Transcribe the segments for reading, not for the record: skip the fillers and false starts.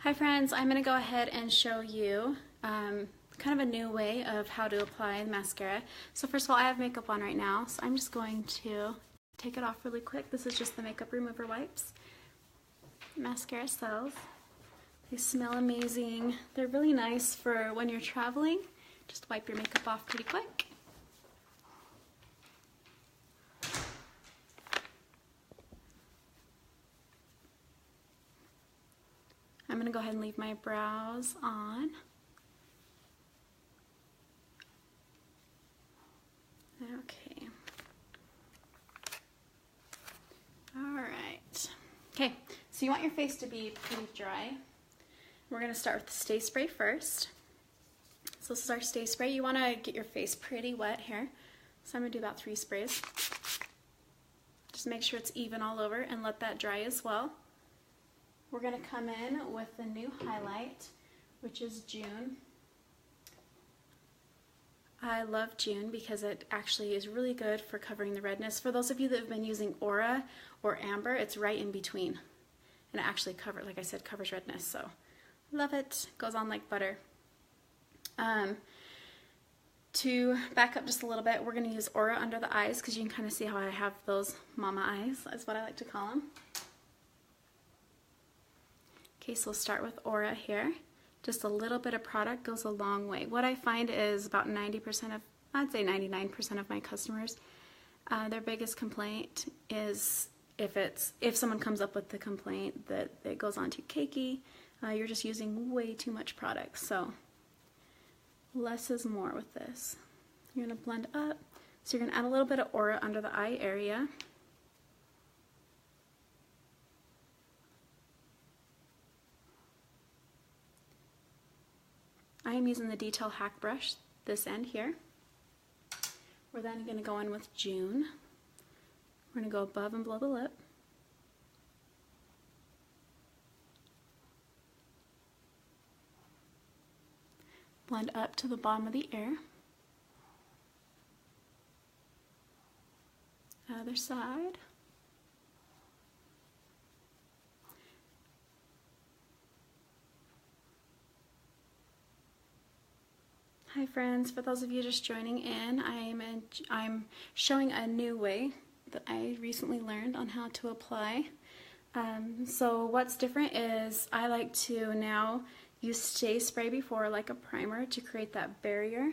Hi friends, I'm going to go ahead and show you kind of a new way of how to apply mascara. So first of all, I have makeup on right now, so I'm just going to take it off really quick. This is just the makeup remover wipes. Mascara cells. They smell amazing. They're really nice for when you're traveling. Just wipe your makeup off pretty quick. I'm going to go ahead and leave my brows on. Okay. Alright. Okay, so you want your face to be pretty dry. We're going to start with the Stay Spray first. So this is our Stay Spray. You want to get your face pretty wet here. So I'm going to do about 3 sprays. Just make sure it's even all over and let that dry as well. We're going to come in with the new highlight, which is June. I love June because it actually is really good for covering the redness. For those of you that have been using Aura or Amber, it's right in between. And it actually covers, like I said, covers redness. So love it. Goes on like butter. To back up just a little bit, we're going to use Aura under the eyes because you can kind of see how I have those mama eyes, is what I like to call them. Okay, so we'll start with Aura here. Just a little bit of product goes a long way. What I find is about 90% of, I'd say 99% of my customers, their biggest complaint is if someone comes up with the complaint that it goes on too cakey, you're just using way too much product. So less is more with this. You're going to blend up. So you're going to add a little bit of Aura under the eye area. I am using the Detail Hack brush, this end here. We're then going to go in with June. We're going to go above and below the lip. Blend up to the bottom of the ear. Other side. Hi friends, for those of you just joining in, I'm showing a new way that I recently learned on how to apply. So what's different is I like to now use Stay Spray before like a primer to create that barrier,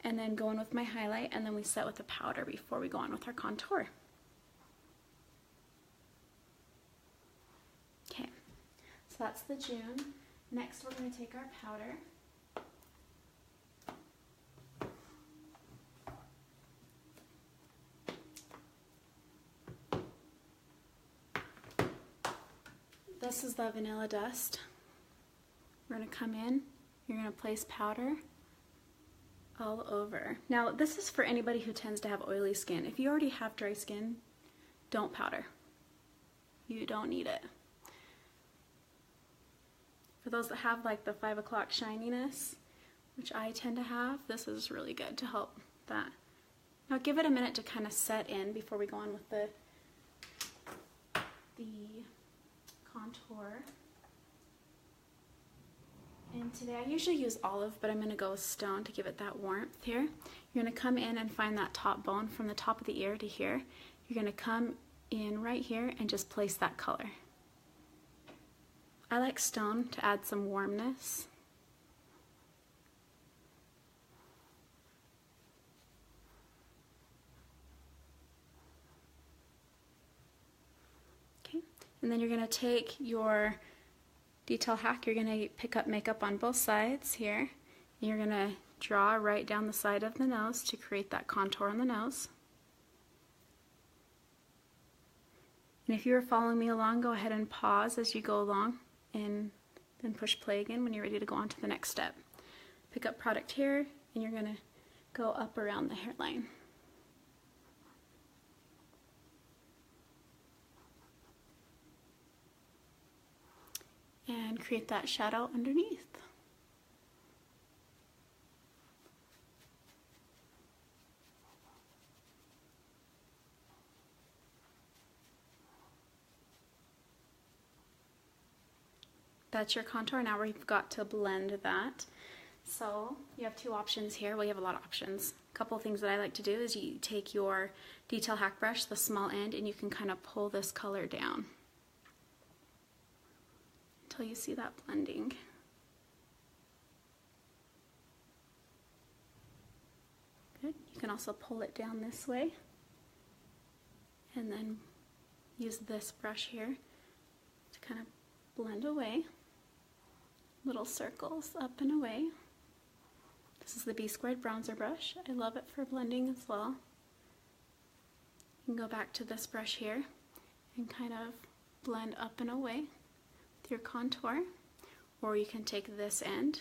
and then go in with my highlight, and then we set with a powder before we go on with our contour. Okay, so that's the June. Next we're going to take our powder. This is the Vanilla Dust. We're going to come in, you're going to place powder all over. Now this is for anybody who tends to have oily skin. If you already have dry skin, don't powder. You don't need it. For those that have like the 5 o'clock shininess, which I tend to have, this is really good to help that. Now give it a minute to kind of set in before we go on with the contour. And today I usually use olive, but I'm going to go with stone to give it that warmth here. You're going to come in and find that top bone from the top of the ear to here. You're going to come in right here and just place that color. I like stone to add some warmness. And then you're going to take your Detail Hack, you're going to pick up makeup on both sides here. And you're going to draw right down the side of the nose to create that contour on the nose. And if you were following me along, go ahead and pause as you go along and then push play again when you're ready to go on to the next step. Pick up product here and you're going to go up around the hairline. And create that shadow underneath. That's your contour. Now we've got to blend that. So you have two options here. Well, you have a lot of options. A couple of things that I like to do is you take your detail hack brush, the small end, and you can kind of pull this color down until you see that blending. Good. You can also pull it down this way and then use this brush here to kind of blend away. Little circles up and away. This is the B squared bronzer brush. I love it for blending as well. You can go back to this brush here and kind of blend up and away with your contour, or you can take this end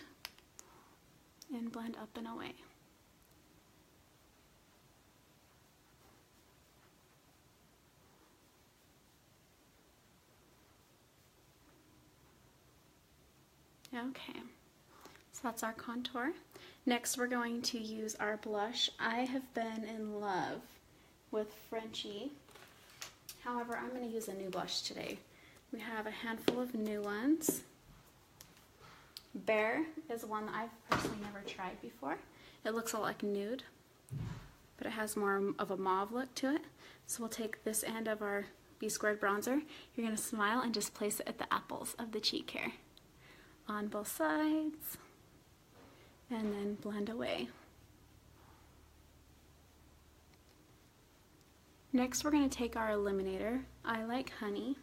and blend up and away. Okay, so that's our contour. Next we're going to use our blush. I have been in love with Frenchie. However, I'm going to use a new blush today. We have a handful of new ones. Bear is one that I've personally never tried before. It looks a lot like nude, but it has more of a mauve look to it. So we'll take this end of our B squared bronzer. You're going to smile and just place it at the apples of the cheek hair, on both sides, and then blend away. Next we're going to take our illuminator. I like honey.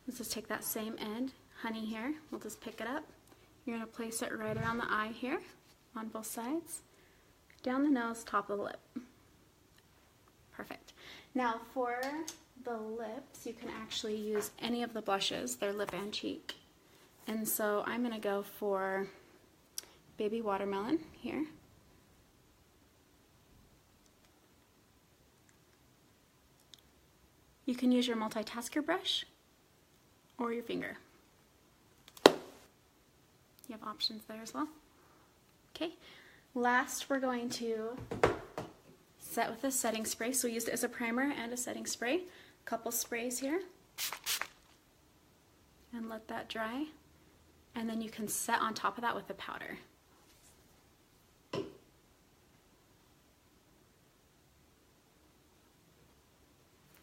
Let's just take that same end, honey here, we'll just pick it up. You're going to place it right around the eye here, on both sides, down the nose, top of the lip. Perfect. Now for the lips, you can actually use any of the blushes, they're lip and cheek. And so I'm going to go for Baby Watermelon here. You can use your multitasker brush or your finger. You have options there as well. Okay, last we're going to set with a setting spray. So we used it as a primer and a setting spray. A couple sprays here. And let that dry. And then you can set on top of that with the powder.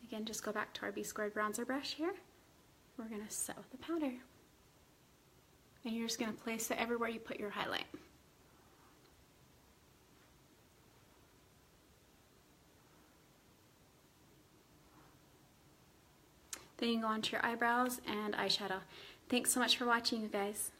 Again, just go back to our B squared bronzer brush here. We're going to set with the powder. And you're just going to place it everywhere you put your highlight. Then you can go onto your eyebrows and eyeshadow. Thanks so much for watching, you guys.